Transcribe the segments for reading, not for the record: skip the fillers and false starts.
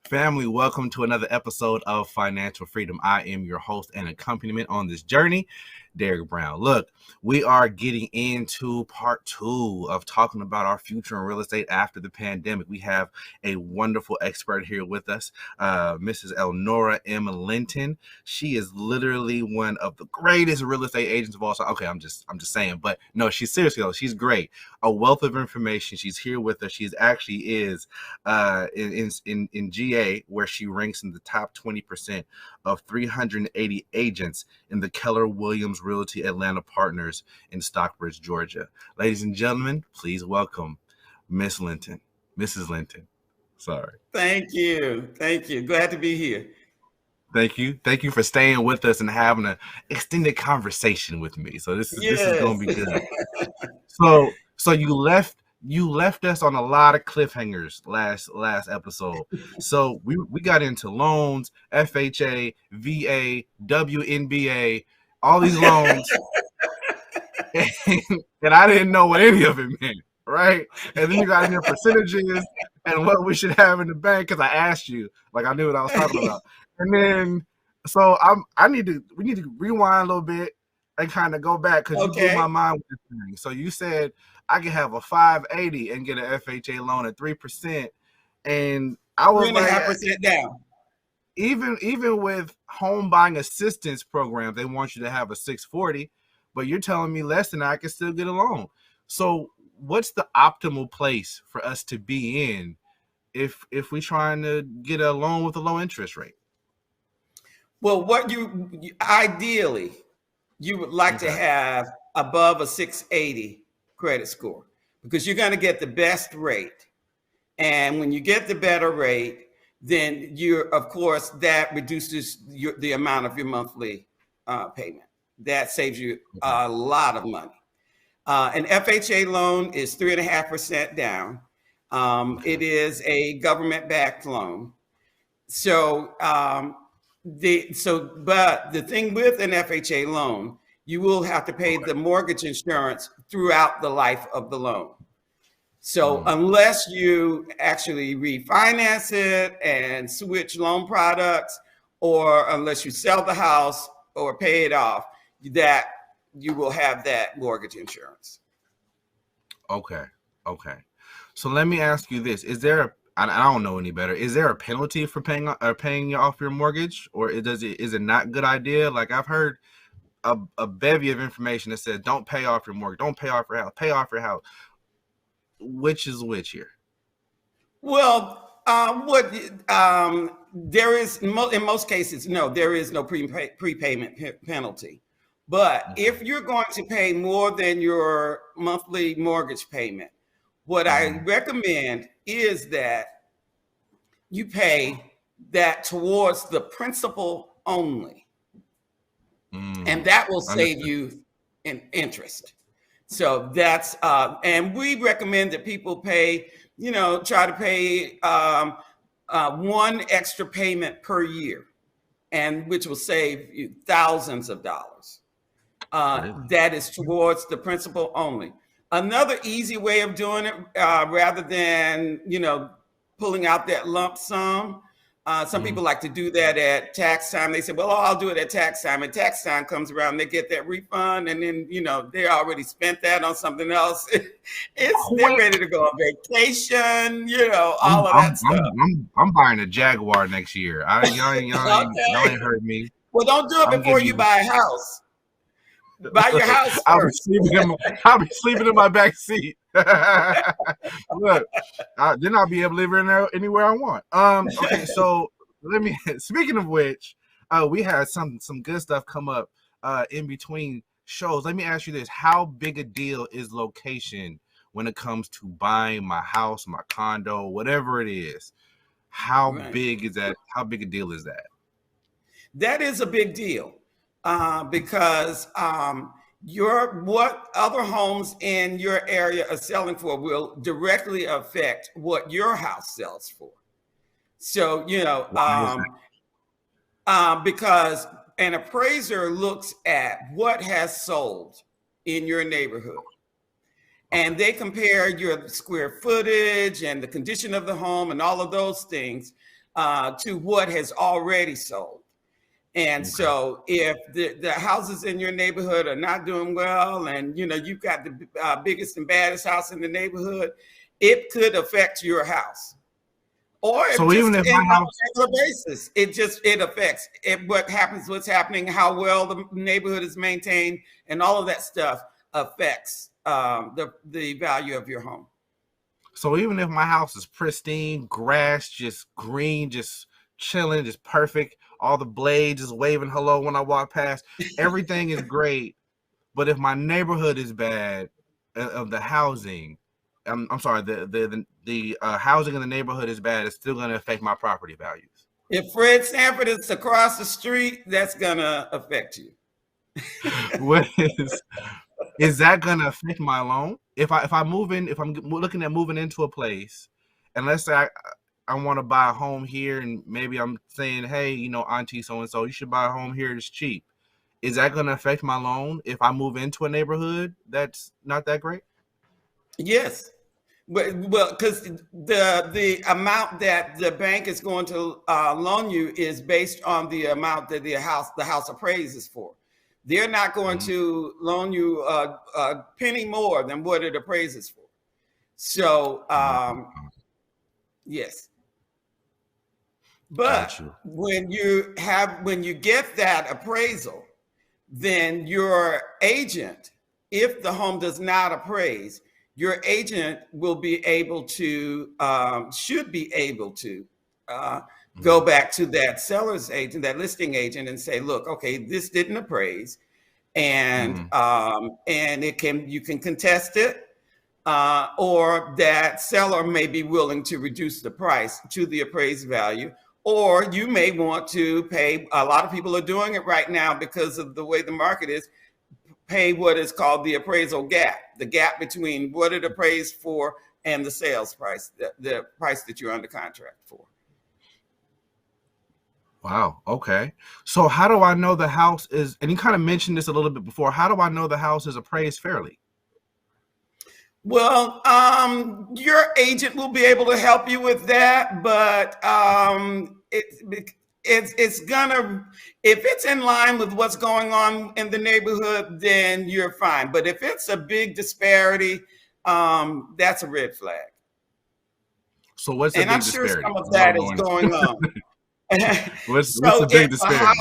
Family, welcome to another episode of Financial Freedom. I am your host and accompaniment on this journey, Derek Brown. Look, we are getting into part 2 of talking about our future in real estate after the pandemic. We have a wonderful expert here with us, Mrs. Elnora M. Linton. She is literally one of the greatest real estate agents of all time. Okay, I'm just saying, but no, she's seriously though. She's great. A wealth of information. She's here with us. She's actually is in GA, where she ranks in the top 20% of 380 agents in the Keller Williams Realty Atlanta Partners in Stockbridge, Georgia. Ladies and gentlemen, please welcome Miss Linton, Mrs. Linton. Sorry. Thank you. Glad to be here. Thank you for staying with us and having an extended conversation with me. So this is going to be good. So you left us on a lot of cliffhangers last episode. So we got into loans, FHA, VA, WNBA, all these loans, and I didn't know what any of it meant, right? And then you got into percentages and what we should have in the bank because I asked you, like I knew what I was talking about. And then so we need to rewind a little bit and kind of go back because you blew my mind with this thing. So you said I can have a 580 and get an FHA loan at 3%, and I was 3.5% down. Even with home buying assistance programs, they want you to have a 640, but you're telling me less than I can still get a loan. So what's the optimal place for us to be in if we're trying to get a loan with a low interest rate? Well, what you ideally you would like to have above a 680 credit score, because you're going to get the best rate. And when you get the better rate, then of course, that reduces the amount of your monthly payment. That saves you a lot of money. An FHA loan is 3.5% down. It is a government-backed loan. But the thing with an FHA loan, you will have to pay the mortgage insurance throughout the life of the loan. So unless you actually refinance it and switch loan products, or unless you sell the house or pay it off, that you will have that mortgage insurance. Okay. So let me ask you this. I don't know any better. Is there a penalty for paying off your mortgage, or is it not a good idea? Like I've heard a bevy of information that says don't pay off your mortgage, don't pay off your house, pay off your house. Which is which here? Well, there is in most cases, no, there is no prepayment penalty. But if you're going to pay more than your monthly mortgage payment, what I recommend is that you pay that towards the principal only. And that will save you in interest. So that's, and we recommend that people pay, try to pay one extra payment per year, and which will save you thousands of dollars. That is towards the principal only. Another easy way of doing it, rather than, pulling out that lump sum. Some people like to do that at tax time. They say, well, I'll do it at tax time. And tax time comes around, they get that refund. And then, they already spent that on something else. They're ready to go on vacation, all of that stuff. I'm buying a Jaguar next year. Y'all ain't heard me. Well, don't do it before you buy a house. Buy your house first. I'll be sleeping in my back seat. Look, then I'll be able to live in there anywhere I want. Okay, so speaking of which, we had some good stuff come up in between shows. Let me ask you this: how big a deal is location when it comes to buying my house, my condo, whatever it is? How big is that? How big a deal is that? That is a big deal. Because what other homes in your area are selling for will directly affect what your house sells for. So, because an appraiser looks at what has sold in your neighborhood, and they compare your square footage and the condition of the home and all of those things to what has already sold. And Okay. so if the houses in your neighborhood are not doing well, and you've got the biggest and baddest house in the neighborhood, it could affect your house. Or So even if my on house, a regular basis, it affects it, what's happening, how well the neighborhood is maintained, and all of that stuff affects the value of your home. so even if my house is pristine, grass just green, just chilling, just perfect, all the blades just waving hello when I walk past, everything is great. But if my neighborhood is bad, of the housing, I'm sorry, the housing in the neighborhood is bad, it's still going to affect my property values. If Fred Sanford is across the street, that's going to affect you. What is that going to affect my loan? If I move in, if I'm looking at moving into a place, and let's say I want to buy a home here, and maybe I'm saying, hey, auntie so and so, you should buy a home here, it's cheap. Is that going to affect my loan if I move into a neighborhood that's not that great? Yes. Well, because the amount that the bank is going to loan you is based on the amount that the house appraises for. They're not going to loan you a penny more than what it appraises for. So, yes. But when you get that appraisal, then your agent, if the home does not appraise, your agent will be able to, should be able to go back to that seller's agent, that listing agent, and say, look, okay, this didn't appraise, and you can contest it, or that seller may be willing to reduce the price to the appraised value, or you may want to pay. A lot of people are doing it right now because of the way the market is. Pay what is called the appraisal gap, the gap between what it appraised for and the sales price, the price that you're under contract for. Wow. Okay. So how do I know the house is, and you kind of mentioned this a little bit before, how do I know the house is appraised fairly? Well, your agent will be able to help you with that, but it's gonna, if it's in line with what's going on in the neighborhood, then you're fine. But if it's a big disparity, that's a red flag. So what's the big disparity? Sure some of that is going on. what's the big disparity?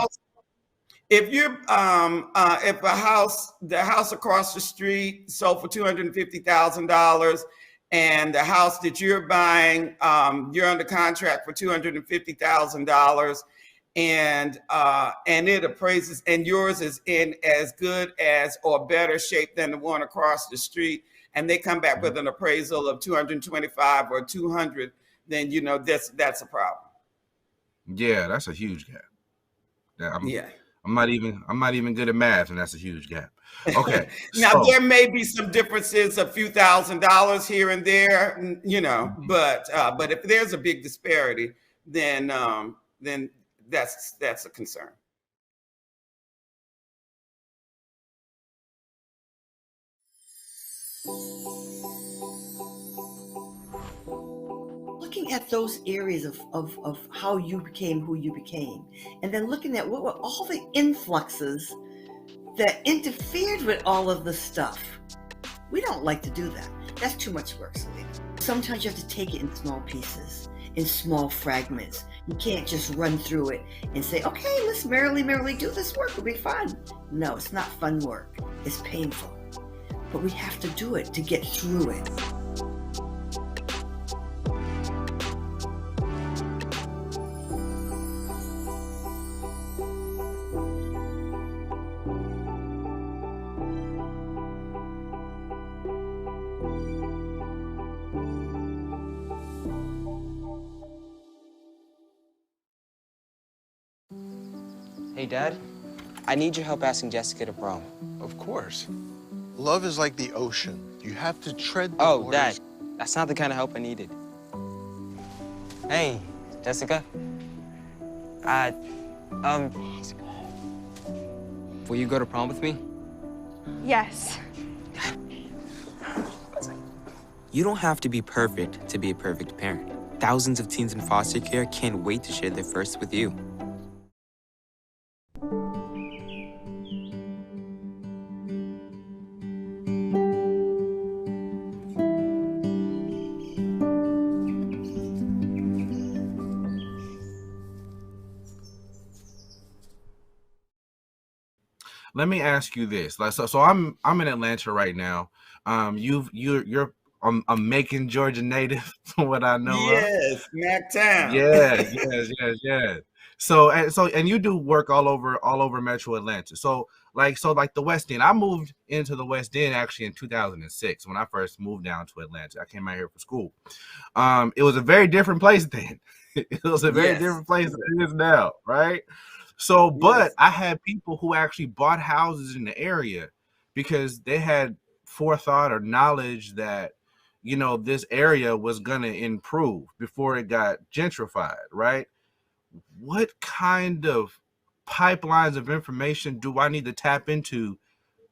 If you're if the house across the street sold for $250,000, and the house that you're buying, you're under contract for $250,000, and it appraises, and yours is in as good as or better shape than the one across the street, and they come back with an appraisal of 225 or 200, then that's a problem. Yeah, that's a huge gap. Yeah. I'm not even good at math, and that's a huge gap. Okay. Now there may be some differences, a few $1,000s here and there, but if there's a big disparity, then that's a concern. Looking at those areas of how you became who you became, and then looking at what were all the influxes that interfered with all of the stuff. We don't like to do that. That's too much work, Selena. Sometimes you have to take it in small pieces, in small fragments. You can't just run through it and say, okay, let's merrily do this work. It'll be fun. No, it's not fun work. It's painful. But we have to do it to get through it. Hey, Dad, I need your help asking Jessica to prom. Of course. Love is like the ocean. You have to tread the waters. Dad, that's not the kind of help I needed. Hey, Jessica. Will you go to prom with me? Yes. You don't have to be perfect to be a perfect parent. Thousands of teens in foster care can't wait to share their first with you. Let me ask you this. Like, so I'm in Atlanta right now. You're a Macon, Georgia native, from what I know of. Yes, Mactown. Yes. So you do work all over Metro Atlanta. So like the West End. I moved into the West End actually in 2006 when I first moved down to Atlanta. I came out here for school. It was a very different place then. It was a very different place than it is now, right? So, but I had people who actually bought houses in the area because they had forethought or knowledge that, you know, this area was going to improve before it got gentrified, right? What kind of pipelines of information do I need to tap into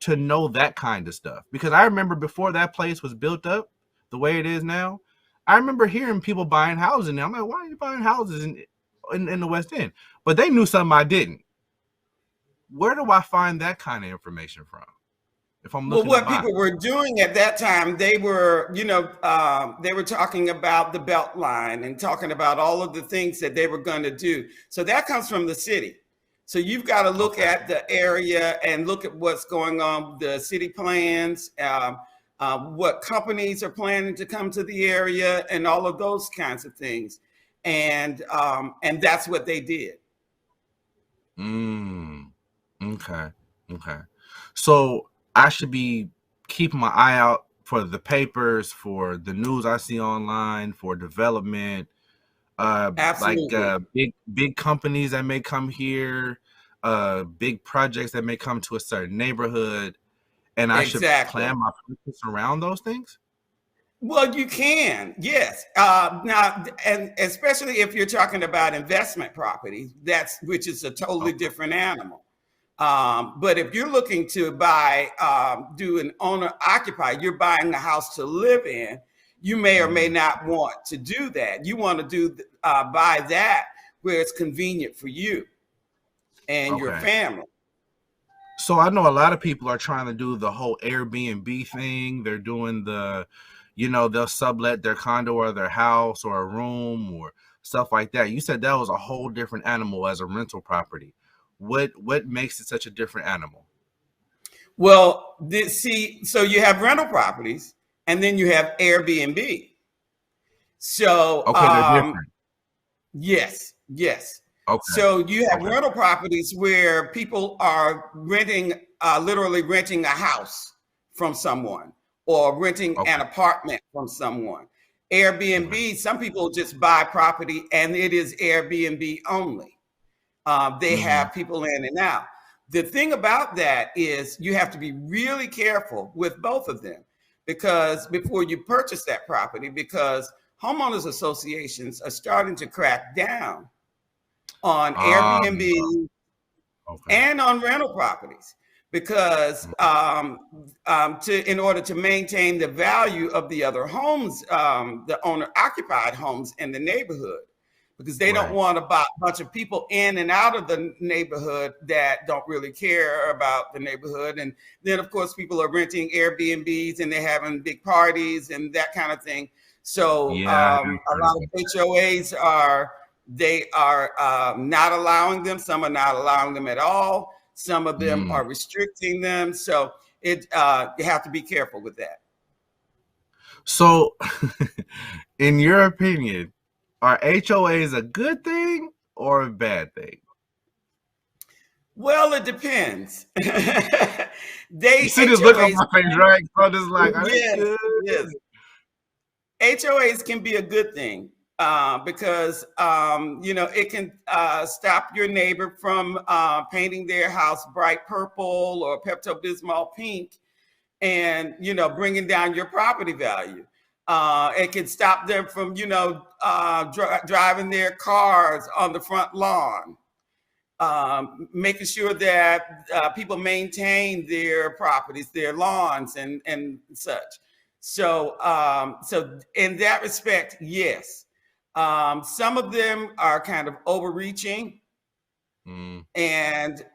to know that kind of stuff? Because I remember before that place was built up the way it is now, I remember hearing people buying houses and I'm like, why are you buying houses in the West End? But they knew something I didn't. Where do I find that kind of information from? If I'm looking, what people were doing at that time, they were, they were talking about the Beltline and talking about all of the things that they were going to do. So that comes from the city. So you've got to look at the area and look at what's going on, the city plans, what companies are planning to come to the area, and all of those kinds of things. And that's what they did. Okay. So I should be keeping my eye out for the papers, for the news I see online, for development, Absolutely. like big companies that may come here, big projects that may come to a certain neighborhood, and I should plan my purchase around those things. Well, you can, yes. Now, and especially if you're talking about investment properties, which is a totally different animal. But if you're looking to buy, do an owner occupy, you're buying a house to live in, you may or may not want to do that. You want to buy that where it's convenient for you and your family. So I know a lot of people are trying to do the whole Airbnb thing. They're doing they'll sublet their condo or their house or a room or stuff like that. You said that was a whole different animal as a rental property. What makes it such a different animal? Well, so you have rental properties and then you have Airbnb. So they're different. Yes. Okay. So you have rental properties where people are literally renting a house from someone or renting an apartment from someone. Airbnb, some people just buy property and it is Airbnb only. They have people in and out. The thing about that is you have to be really careful with both of them because before you purchase that property, because homeowners associations are starting to crack down on Airbnb and on rental properties because in order to maintain the value of the other homes, the owner occupied homes in the neighborhood, because they don't want a bunch of people in and out of the neighborhood that don't really care about the neighborhood. And then of course people are renting Airbnbs and they're having big parties and that kind of thing. So a lot of HOAs are not allowing them. Some are not allowing them at all. Some of them are restricting them. So you have to be careful with that. So in your opinion, are HOAs a good thing or a bad thing? Well, it depends. You see this look on my face, right? So just like, yes. HOAs can be a good thing because it can stop your neighbor from painting their house bright purple or Pepto-Bismol pink, and bringing down your property value. It can stop them from driving their cars on the front lawn. Making sure that people maintain their properties, their lawns and such. So in that respect, yes. Some of them are kind of overreaching, and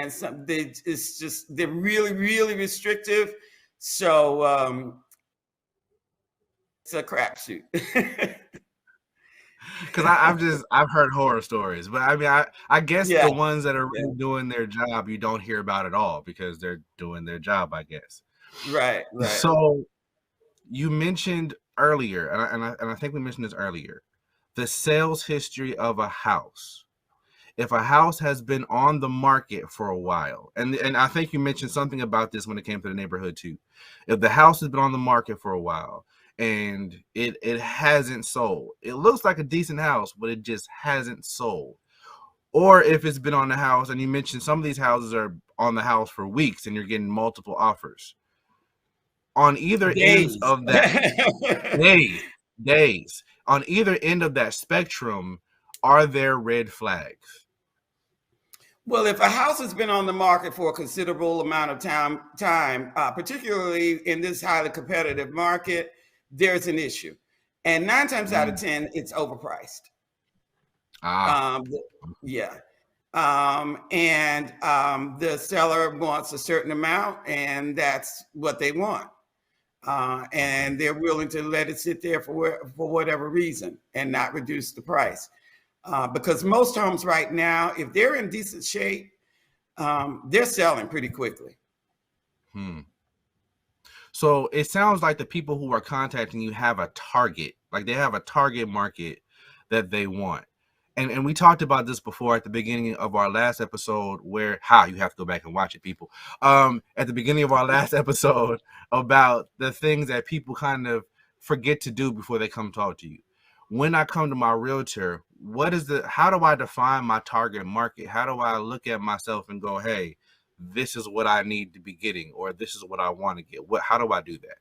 some it's just they're really, really restrictive. So it's a crapshoot. Because I've heard horror stories, but I mean I guess Yeah. the ones that are really doing their job you don't hear about at all because they're doing their job, I guess. Right. So you mentioned earlier, and I think we mentioned this earlier, the sales history of a house. If a house has been on the market for a while, and I think you mentioned something about this when it came to the neighborhood too. If the house has been on the market for a while and it hasn't sold, it looks like a decent house, but it just hasn't sold. Or if it's been on the house, and you mentioned some of these houses are on the house for weeks and you're getting multiple offers. On either end Days. of that, days. On either end of that spectrum, are there red flags? Well, if a house has been on the market for a considerable amount of time, particularly in this highly competitive market, there's an issue. And 9 times out of 10, it's overpriced. Yeah. And the seller wants a certain amount, and that's what they want. And they're willing to let it sit there for whatever reason and not reduce the price. Because most homes right now, if they're in decent shape, they're selling pretty quickly. So it sounds like the people who are contacting you have a target, like they have a target market that they want. And we talked about this before at the beginning of our last episode where you have to go back and watch it, people. At the beginning of our last episode about the things that people kind of forget to do before they come talk to you. When I come to my realtor, how do I define my target market? How do I look at myself and go, hey, this is what I need to be getting, or this is what I want to get? How do I do that?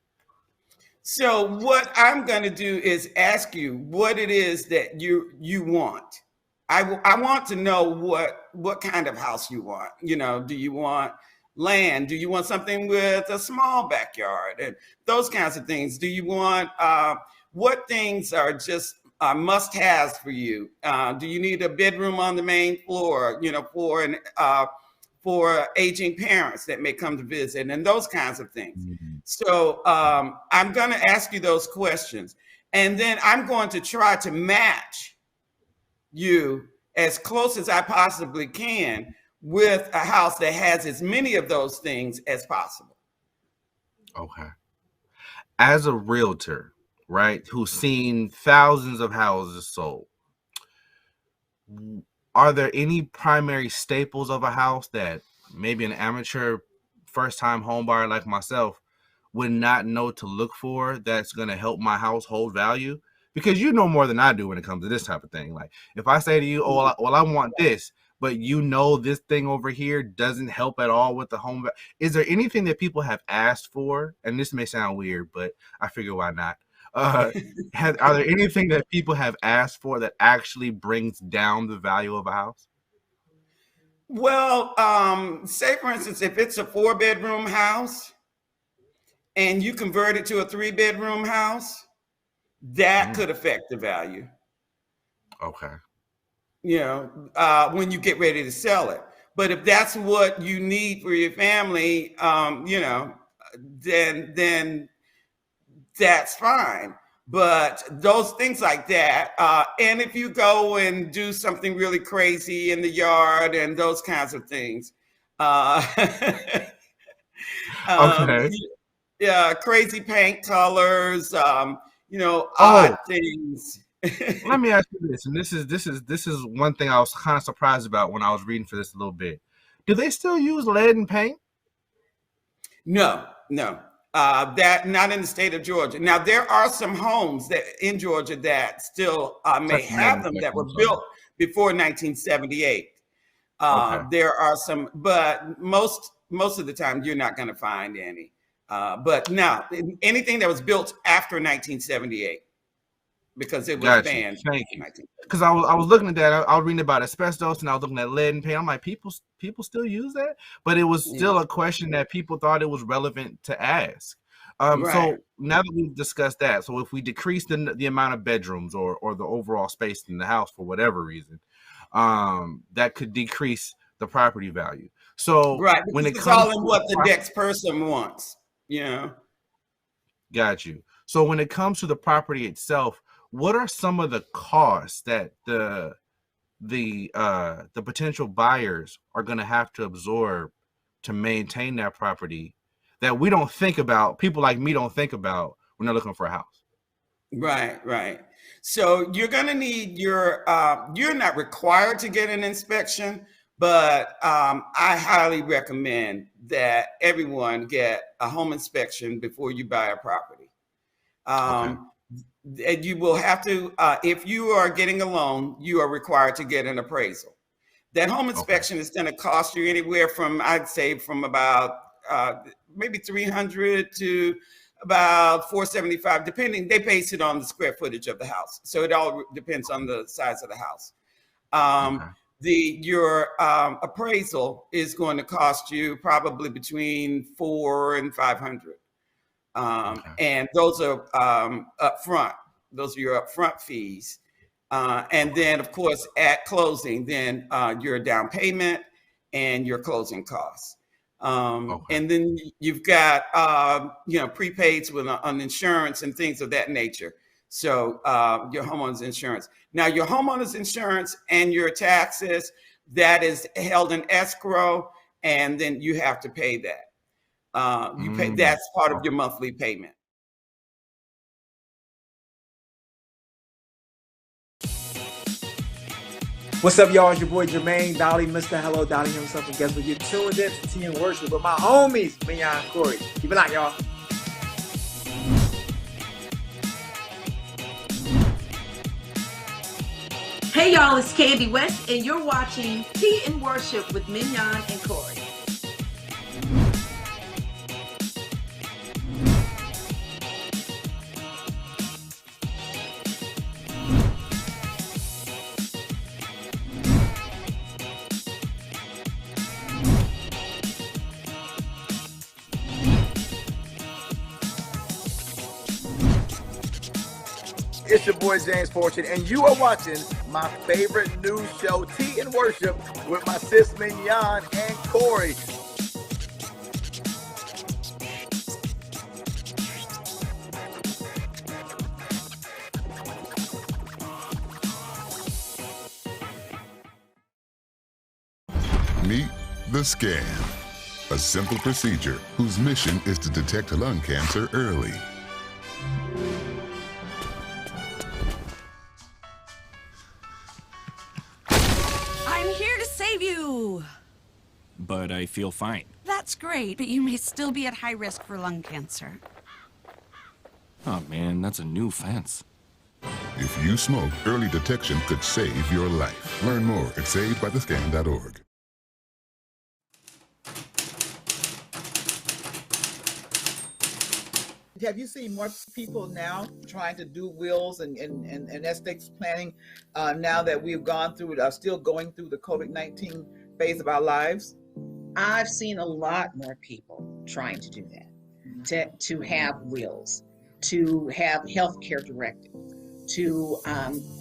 So what I'm going to do is ask you what it is that you want. I want to know what kind of house you want. You know, do you want land? Do you want something with a small backyard and those kinds of things? Do you want what things are just must-haves for you? Do you need a bedroom on the main floor, you know, for aging parents that may come to visit and those kinds of things? So I'm going to ask you those questions, and then I'm going to try to match you as close as I possibly can with a house that has as many of those things as possible. Okay. As a realtor, right, who's seen thousands of houses sold, are there any primary staples of a house that maybe an amateur first-time home buyer like myself would not know to look for that's going to help my household value? Because you know more than I do when it comes to this type of thing. Like if I say to you, oh, well, I want this, but you know this thing over here doesn't help at all with the home. Is there anything that people have asked for? And this may sound weird, but I figure why not? Are there anything that people have asked for that actually brings down the value of a house? Well, say for instance, if it's a 4-bedroom house and you convert it to a 3-bedroom house, that could affect the value. Okay. You know, when you get ready to sell it. But if that's what you need for your family, you know, then that's fine. But those things like that, and if you go and do something really crazy in the yard and those kinds of things, Okay. Yeah, crazy paint colors, you know, odd things. Let me ask you this, and this is one thing I was kind of surprised about when I was reading for this a little bit. Do they still use lead in paint? No. That not in the state of Georgia. Now there are some homes that in Georgia that still may have them that were built before 1978. Okay. There are some, but most of the time you're not going to find any. But now anything that was built after 1978, because it was banned. Thank you. Because I was looking at that. I was reading about asbestos, and I was looking at lead and paint. I'm like, people still use that, but it was still a question that people thought it was relevant to ask. Right. So now that we've discussed that, so if we decrease the amount of bedrooms or the overall space in the house for whatever reason, that could decrease the property value. So Right. when Because it it's comes all in to what the next person wants. You know. got you. So when it comes to the property itself, what are some of the costs that the potential buyers are going to have to absorb to maintain that property that we don't think about, people like me don't think about when they're looking for a house? Right, right. So you're going to need you're not required to get an inspection, but I highly recommend that everyone get a home inspection before you buy a property. Okay. And you will have to, if you are getting a loan, you are required to get an appraisal. That home Okay. inspection is going to cost you anywhere from, I'd say, from about maybe 300 to about 475, depending. They base it on the square footage of the house, so it all depends on the size of the house. Okay. Your appraisal is going to cost you probably between 400 and 500. Okay. And those are upfront. Those are your upfront fees. And then, of course, at closing, then your down payment and your closing costs. Okay. And then you've got, prepaids with on insurance and things of that nature. So your homeowner's insurance. Now, your homeowner's insurance and your taxes, that is held in escrow, and then you have to pay that. You pay, that's part of your monthly payment. What's up, y'all? It's your boy Jermaine Dolly, Mr. Hello Dolly himself, and guess what? You're tuned in to Tea and Worship with my homies, Mignon and Corey. Keep it locked, y'all. Hey y'all, it's Candy West, and you're watching Tea and Worship with Mignon and Corey. It's your boy James Fortune, and you are watching my favorite news show, Tea and Worship, with my sis Mignon and Corey. Meet the Scan, a simple procedure whose mission is to detect lung cancer early. I'm here to save you. But I feel fine. That's great, but you may still be at high risk for lung cancer. Oh man, that's a new fence. If you smoke, early detection could save your life. Learn more at savedbythescan.org. Have you seen more people now trying to do wills and estate planning now that we've gone through, still going through the COVID-19 phase of our lives? I've seen a lot more people trying to do that, to have wills, to have healthcare directives, to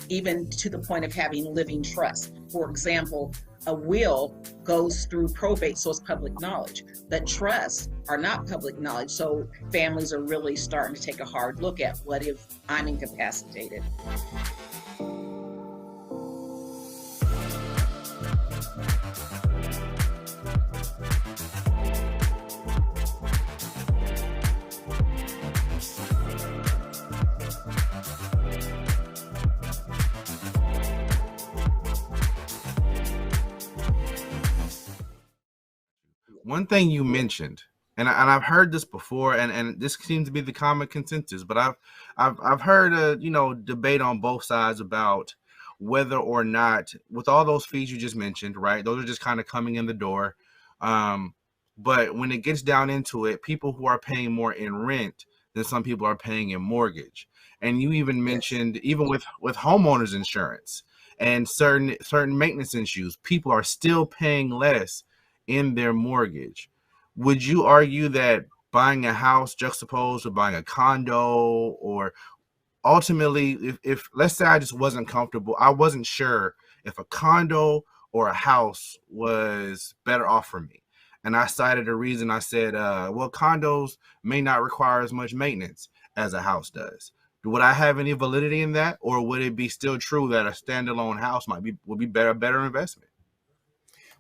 even to the point of having living trust. For example, a will goes through probate, so it's public knowledge. But trusts are not public knowledge, so families are really starting to take a hard look at what if I'm incapacitated. One thing you mentioned, and I've heard this before, and this seems to be the common consensus, but I've heard a debate on both sides about whether or not, with all those fees you just mentioned, right? Those are just kind of coming in the door. But when it gets down into it, people who are paying more in rent than some people are paying in mortgage. And you even mentioned, even with homeowners insurance and certain maintenance issues, people are still paying less in their mortgage. Would you argue that buying a house juxtaposed with buying a condo, or ultimately, if let's say I just wasn't comfortable, I wasn't sure if a condo or a house was better off for me. And I cited a reason. I said, well, condos may not require as much maintenance as a house does. Would I have any validity in that, or would it be still true that a standalone house would be a better investment?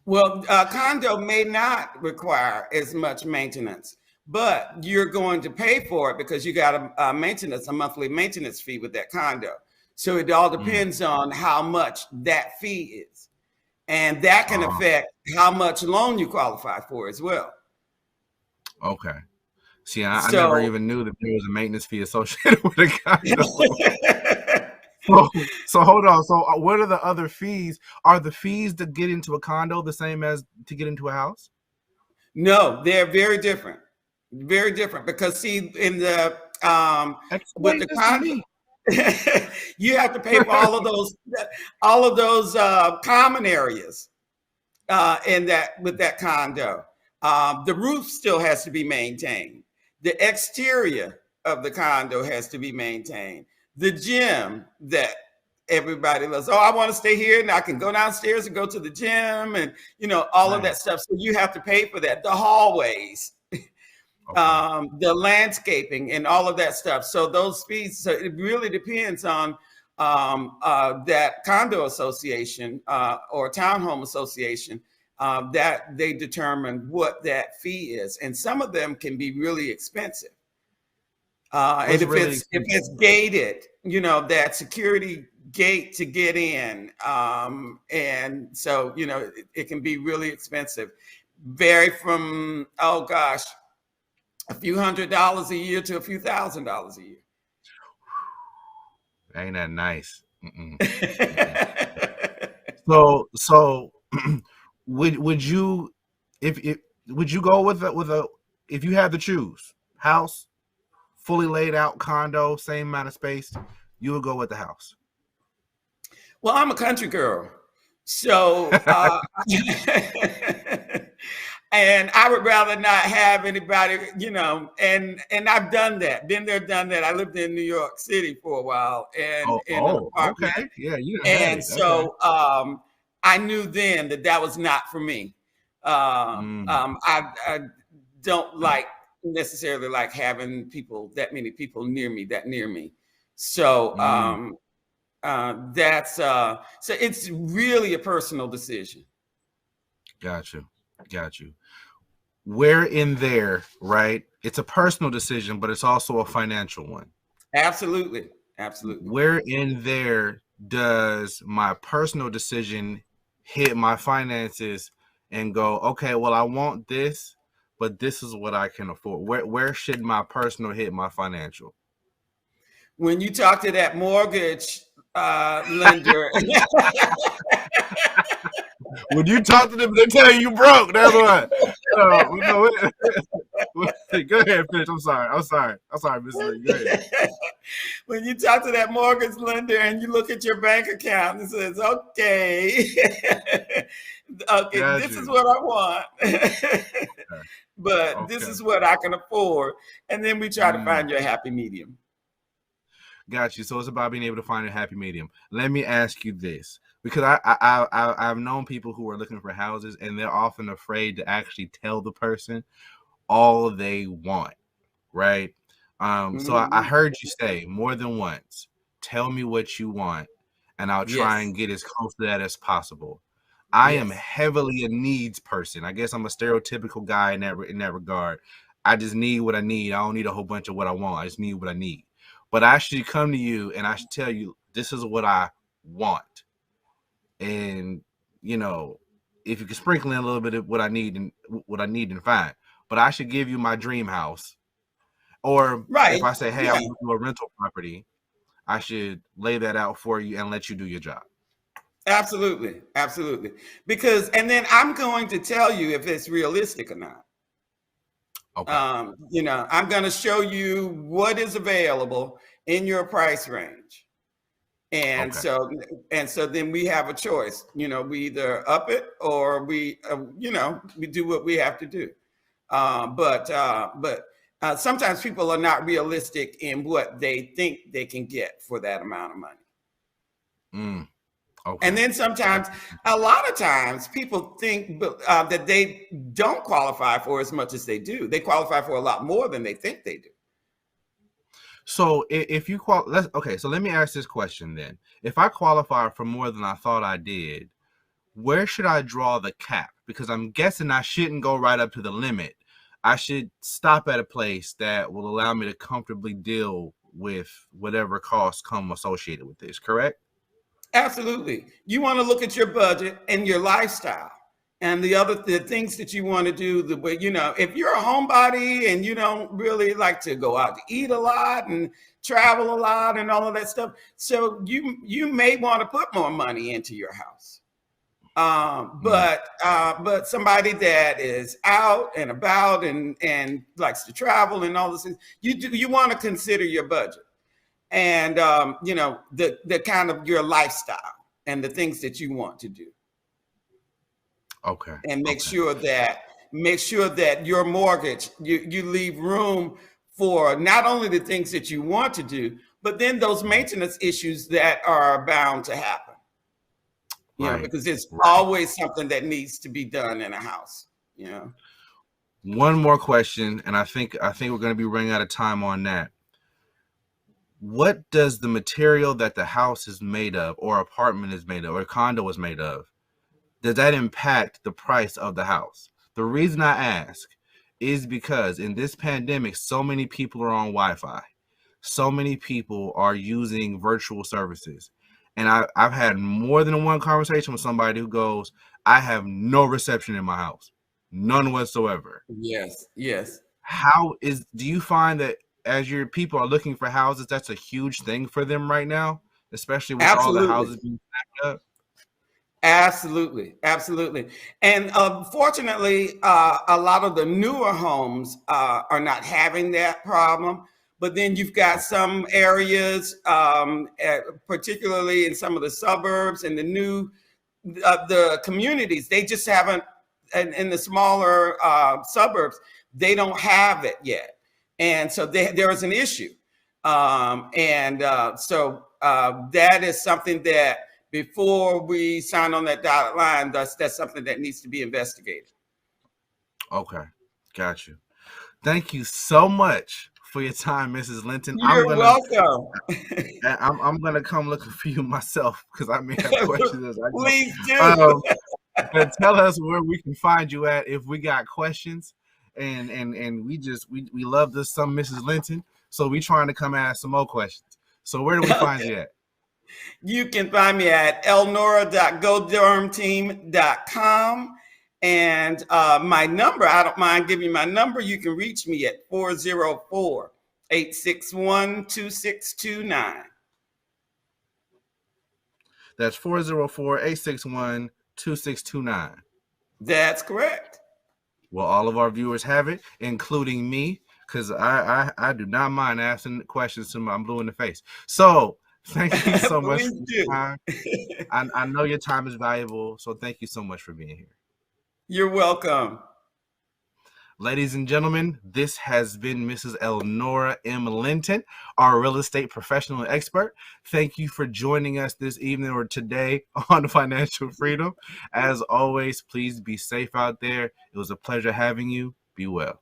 Well, a condo may not require as much maintenance, but you're going to pay for it because you got a monthly maintenance fee with that condo. So it all depends on how much that fee is. And that can affect how much loan you qualify for as well. Okay. See, I never even knew that there was a maintenance fee associated with a condo. So hold on. So what are the other fees? Are the fees to get into a condo the same as to get into a house? No, they're very different. Very different, because see, in the with the condo, you have to pay for all of those common areas in that with that condo. The roof still has to be maintained. The exterior of the condo has to be maintained. The gym that everybody loves. Oh, I want to stay here and I can go downstairs and go to the gym, and all of that stuff. So you have to pay for that. The hallways. The landscaping and all of that stuff. So those fees, so it really depends on that condo association or townhome association that they determine what that fee is. And some of them can be really expensive. And if it's gated, that security gate to get in. And so, it can be really expensive. Vary from, a few $100s a year to a few $1,000s a year. Ain't that nice? So would you go with a if you had to choose, house, fully laid out condo, same amount of space, you would go with the house? Well, I'm a country girl, so and I would rather not have anybody, and I've done that, been there, done that. I lived in New York City for a while, and okay, yeah, so I knew then that was not for me. I don't necessarily like having that many people near me. So that's so it's really a personal decision. Got you. Where in there, right? It's a personal decision, but it's also a financial one. Absolutely. Where in there does my personal decision hit my finances and go, okay, well, I want this, but this is what I can afford? Where should my personal hit my financial? When you talk to that mortgage lender. When you talk to them, they tell you broke. That's what. Go ahead, finish. I'm sorry, Miss Lee. Go ahead. When you talk to that mortgage lender and you look at your bank account and says, "Okay, this is what I want, but this is what I can afford," and then we try to find you a happy medium. Got you. So it's about being able to find a happy medium. Let me ask you this, because I've known people who are looking for houses and they're often afraid to actually tell the person all they want, right? So I heard you say more than once, tell me what you want and I'll try and get as close to that as possible. I am heavily a needs person. I guess I'm a stereotypical guy in that regard. I just need what I need. I don't need a whole bunch of what I want. I just need what I need. But I should come to you and I should tell you, this is what I want. And, if you can sprinkle in a little bit of what I need and fine. But I should give you my dream house. Or if I say, hey, I want to do a rental property, I should lay that out for you and let you do your job. Absolutely. Because, and then I'm going to tell you if it's realistic or not. Okay. I'm going to show you what is available in your price range. And so then we have a choice, we either up it or we do what we have to do. But sometimes people are not realistic in what they think they can get for that amount of money. Okay. And then sometimes, a lot of times, people think that they don't qualify for as much as they do. They qualify for a lot more than they think they do. So if you so let me ask this question then. If I qualify for more than I thought I did, where should I draw the cap? Because I'm guessing I shouldn't go right up to the limit. I should stop at a place that will allow me to comfortably deal with whatever costs come associated with this, correct? Absolutely. You want to look at your budget and your lifestyle and the things that you want to do. The way, if you're a homebody and you don't really like to go out to eat a lot and travel a lot and all of that stuff, so you may want to put more money into your house. But somebody that is out and about and likes to travel and all those things, you want to consider your budget. And the kind of your lifestyle and the things that you want to do. Okay. And make sure that your mortgage, you leave room for not only the things that you want to do, but then those maintenance issues that are bound to happen. Because there's always something that needs to be done in a house. One more question, and I think we're going to be running out of time on that. What does the material that the house is made of, or apartment is made of, or condo is made of, does that impact the price of the house? The reason I ask is because in this pandemic, so many people are on Wi-Fi. So many people are using virtual services. And I've had more than one conversation with somebody who goes, I have no reception in my house. None whatsoever. Yes. Do you find that as your people are looking for houses, that's a huge thing for them right now, especially with all the houses being stacked up? Absolutely. And fortunately, a lot of the newer homes are not having that problem. But then you've got some areas, particularly in some of the suburbs and the communities, they just haven't, in the smaller suburbs, they don't have it yet. And so there is an issue. So that is something that before we sign on that dotted line, that's something that needs to be investigated. Okay, got you. Thank you so much for your time, Mrs. Linton. You're welcome. I'm gonna come looking for you myself because I may have questions as I go. Please do. But tell us where we can find you at if we got questions. And we love this some Mrs. Linton, so we trying to come ask some more questions. So where do we find you at? You can find me at elnora.godurhamteam.com. And my number, I don't mind giving you my number. You can reach me at 404-861-2629. That's 404-861-2629. That's correct. Well, all of our viewers have it, including me, because I do not mind asking questions to my blue in the face. So thank you so much for your time. I know your time is valuable, so thank you so much for being here. You're welcome. Ladies and gentlemen, this has been Mrs. Elnora M. Linton, our real estate professional and expert. Thank you for joining us this evening or today on Financial Freedom. As always, please be safe out there. It was a pleasure having you. Be well.